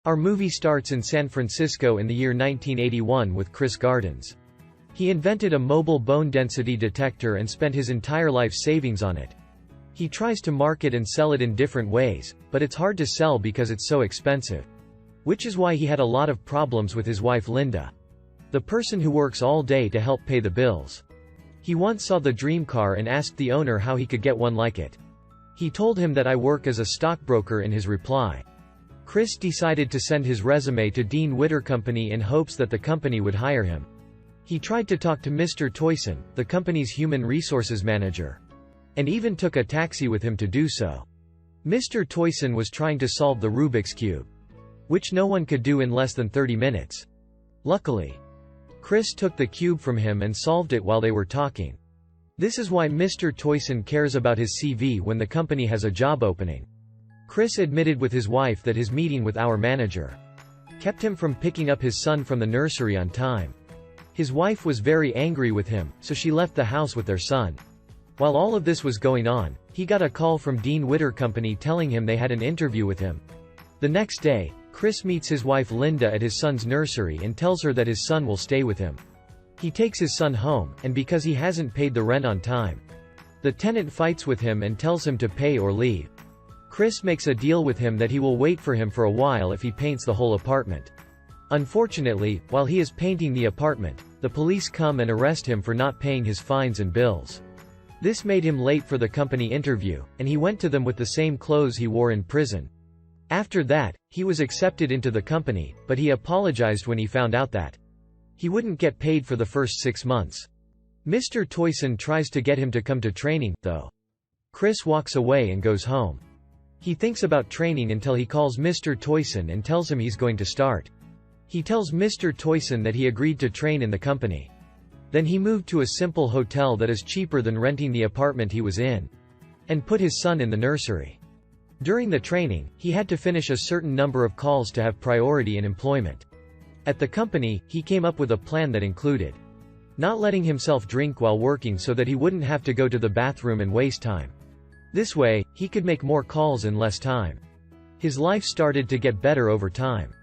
Our movie starts in San Francisco in the year 1981 with Chris Gardens. He invented a mobile bone density detector and spent his entire life savings on it. He tries to market and sell it in different ways, but it's hard to sell because it's so expensive. Which is why he had a lot of problems with his wife Linda, the person who works all day to help pay the bills. He once saw the dream car and asked the owner how he could get one like it. He told him that I work as a stockbroker in his reply. Chris decided to send his resume to Dean Witter Company in hopes that the company would hire him. He tried to talk to Mr. Toyson, the company's human resources manager, and even took a taxi with him to do so. Mr. Toyson was trying to solve the Rubik's Cube, which no one could do in less than 30 minutes. Luckily, Chris took the cube from him and solved it while they were talking. This is why Mr. Toyson cares about his CV when the company has a job opening. Chris admitted with his wife that his meeting with our manager kept him from picking up his son from the nursery on time. His wife was very angry with him, so she left the house with their son. While all of this was going on, he got a call from Dean Witter Company telling him they had an interview with him. The next day, Chris meets his wife Linda at his son's nursery and tells her that his son will stay with him. He takes his son home, and because he hasn't paid the rent on time, the tenant fights with him and tells him to pay or leave. Chris makes a deal with him that he will wait for him for a while if he paints the whole apartment. Unfortunately, while he is painting the apartment, the police come and arrest him for not paying his fines and bills. This made him late for the company interview, and he went to them with the same clothes he wore in prison. After that, he was accepted into the company, but he apologized when he found out that he wouldn't get paid for the first 6 months. Mr. Toyson tries to get him to come to training, though. Chris walks away and goes home. He thinks about training until he calls Mr. Toyson and tells him he's going to start. He tells Mr. Toyson that he agreed to train in the company. Then he moved to a simple hotel that is cheaper than renting the apartment he was in, and put his son in the nursery. During the training, he had to finish a certain number of calls to have priority in employment. At the company, he came up with a plan that included not letting himself drink while working so that he wouldn't have to go to the bathroom and waste time. This way, he could make more calls in less time. His life started to get better over time.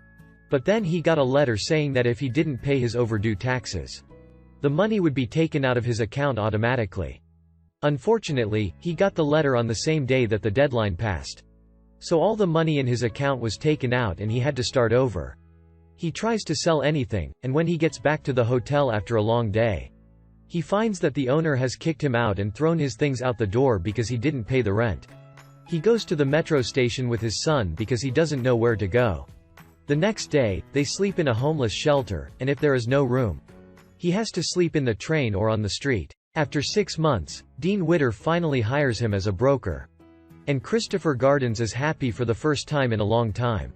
But then he got a letter saying that if he didn't pay his overdue taxes, the money would be taken out of his account automatically. Unfortunately, he got the letter on the same day that the deadline passed. So all the money in his account was taken out and he had to start over. He tries to sell anything, and when he gets back to the hotel after a long day, he finds that the owner has kicked him out and thrown his things out the door because he didn't pay the rent. He goes to the metro station with his son because he doesn't know where to go. The next day, they sleep in a homeless shelter, and if there is no room, he has to sleep in the train or on the street. After 6 months, Dean Witter finally hires him as a broker. And Christopher Gardens is happy for the first time in a long time.